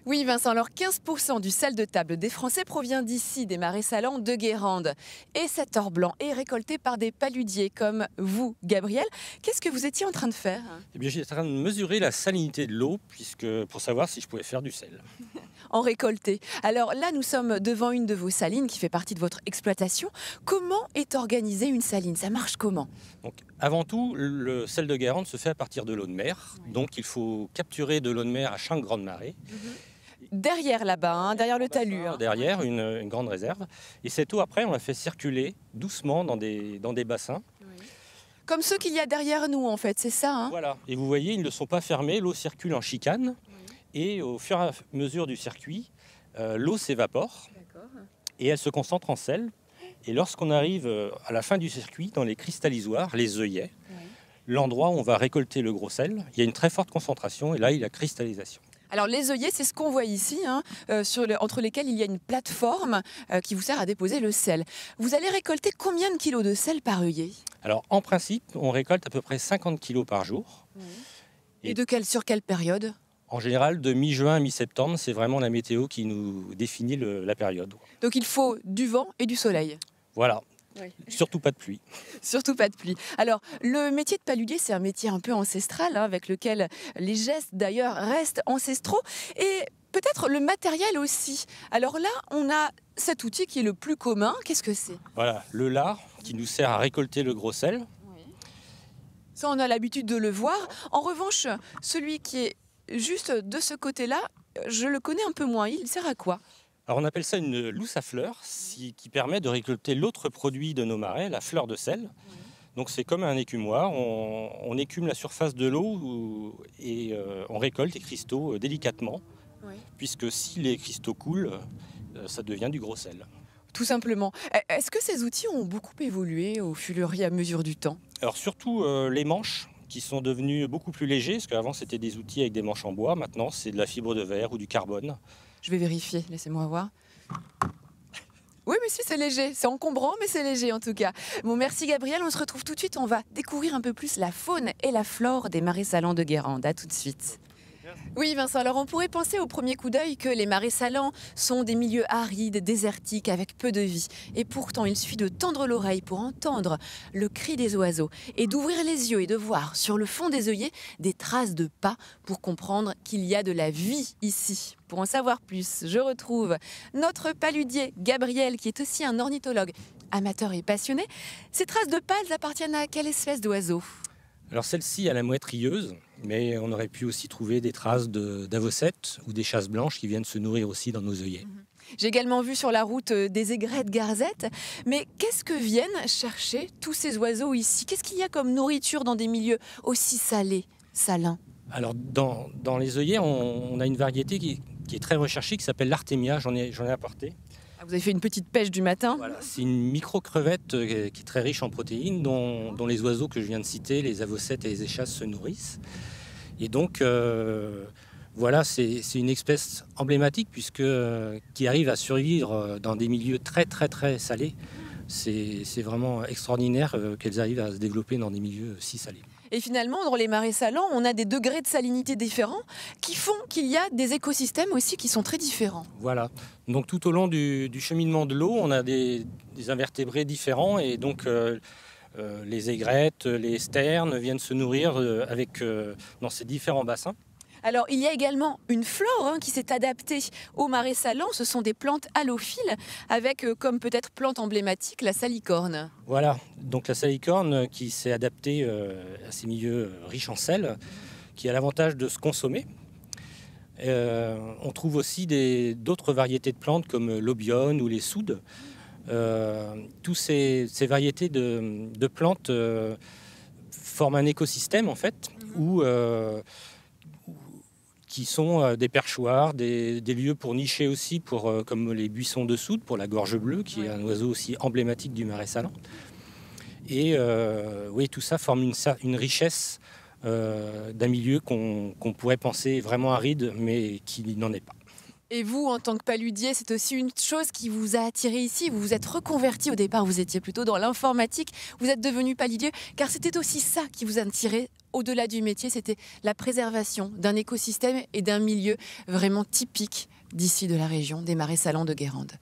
Oui, Vincent, alors 15% du sel de table des Français provient d'ici, des marais salants de Guérande. Et cet or blanc est récolté par des paludiers comme vous, Gabriel. Qu'est-ce que vous étiez en train de faire? Eh bien, j'étais en train de mesurer la salinité de l'eau pour savoir si je pouvais faire du sel. En récolter. Alors là, nous sommes devant une de vos salines qui fait partie de votre exploitation. Comment est organisée une saline? Ça marche comment? Donc, avant tout, le sel de Guérande se fait à partir de l'eau de mer. Oui. Donc, il faut capturer de l'eau de mer à chaque grande marée. Derrière là-bas, hein, derrière le talus. Hein. Derrière, une grande réserve. Et cette eau, après, on la fait circuler doucement dans des bassins. Comme ceux qu'il y a derrière nous, en fait, c'est ça, hein? Voilà. Et vous voyez, ils ne sont pas fermés. L'eau circule en chicane. Et au fur et à mesure du circuit, l'eau s'évapore et elle se concentre en sel. Et lorsqu'on arrive à la fin du circuit, dans les cristallisoires, les œillets, l'endroit où on va récolter le gros sel, il y a une très forte concentration et là, il y a la cristallisation. Alors les œillets, c'est ce qu'on voit ici, hein, entre lesquels il y a une plateforme qui vous sert à déposer le sel. Vous allez récolter combien de kilos de sel par œillet? Alors, en principe, on récolte à peu près 50 kilos par jour. Et sur quelle période? En général, de mi-juin à mi-septembre, c'est vraiment la météo qui nous définit la période. Donc il faut du vent et du soleil. Voilà, Oui. surtout pas de pluie. Surtout pas de pluie. Alors, le métier de paludier, c'est un métier un peu ancestral, hein, avec lequel les gestes d'ailleurs restent ancestraux. Et peut-être le matériel aussi. Alors là, on a cet outil qui est le plus commun. Qu'est-ce que c'est? Voilà, le lard qui nous sert à récolter le gros sel. Ça, on a l'habitude de le voir. En revanche, celui qui est juste de ce côté-là, je le connais un peu moins. Il sert à quoi? Alors on appelle ça une lousse à fleurs qui permet de récolter l'autre produit de nos marais, la fleur de sel. Donc c'est comme un écumoire, on écume la surface de l'eau et on récolte les cristaux délicatement, puisque si les cristaux coulent, ça devient du gros sel. Tout simplement. Est-ce que ces outils ont beaucoup évolué au fur et à mesure du temps? Alors surtout les manches qui sont devenus beaucoup plus légers, parce qu'avant c'était des outils avec des manches en bois, maintenant c'est de la fibre de verre ou du carbone. Je vais vérifier, laissez-moi voir. Oui, mais si, c'est léger. C'est encombrant, mais c'est léger en tout cas. Bon, merci Gabriel. On se retrouve tout de suite. On va découvrir un peu plus la faune et la flore des marais salants de Guérande. À tout de suite. Oui, Vincent, alors on pourrait penser au premier coup d'œil que les marais salants sont des milieux arides, désertiques, avec peu de vie. Et pourtant, il suffit de tendre l'oreille pour entendre le cri des oiseaux et d'ouvrir les yeux et de voir sur le fond des œillets des traces de pas pour comprendre qu'il y a de la vie ici. Pour en savoir plus, je retrouve notre paludier Gabriel, qui est aussi un ornithologue amateur et passionné. Ces traces de pas, elles appartiennent à quelle espèce d'oiseau? Alors celle-ci à la mouette rieuse, mais on aurait pu aussi trouver des traces d'avocettes ou des chasses blanches qui viennent se nourrir aussi dans nos œillets. J'ai également vu sur la route des aigrettes garzettes. Mais qu'est-ce que viennent chercher tous ces oiseaux ici? Qu'est-ce qu'il y a comme nourriture dans des milieux aussi salins? Alors dans les œillets, on a une variété qui est très recherchée qui s'appelle l'artémia, j'en ai apporté. Ah, vous avez fait une petite pêche du matin? Voilà, c'est une micro-crevette qui est très riche en protéines, dont les oiseaux que je viens de citer, les avocettes et les échasses, se nourrissent. Et donc, voilà, c'est une espèce emblématique qui arrive à survivre dans des milieux très, très, très salés. C'est vraiment extraordinaire qu'elles arrivent à se développer dans des milieux si salés. Et finalement, dans les marais salants, on a des degrés de salinité différents qui font qu'il y a des écosystèmes aussi qui sont très différents. Voilà. Donc tout au long du cheminement de l'eau, on a des invertébrés différents et donc les aigrettes, les sternes viennent se nourrir dans ces différents bassins. Alors, il y a également une flore qui s'est adaptée aux marais salants. Ce sont des plantes halophiles avec comme peut-être plante emblématique la salicorne. Voilà, donc la salicorne qui s'est adaptée à ces milieux riches en sel, qui a l'avantage de se consommer. On trouve aussi d'autres variétés de plantes comme l'obione ou les soudes. Toutes ces variétés de plantes forment un écosystème en fait qui sont des perchoirs, des lieux pour nicher aussi, comme les buissons de soude pour la gorge bleue, qui est un oiseau aussi emblématique du marais salant. Et oui, tout ça forme une richesse d'un milieu qu'on pourrait penser vraiment aride, mais qui n'en est pas. Et vous, en tant que paludier, c'est aussi une chose qui vous a attiré ici. Vous vous êtes reconverti. Au départ, vous étiez plutôt dans l'informatique. Vous êtes devenu paludier, car c'était aussi ça qui vous a attiré au-delà du métier, c'était la préservation d'un écosystème et d'un milieu vraiment typique d'ici de la région des Marais salants de Guérande.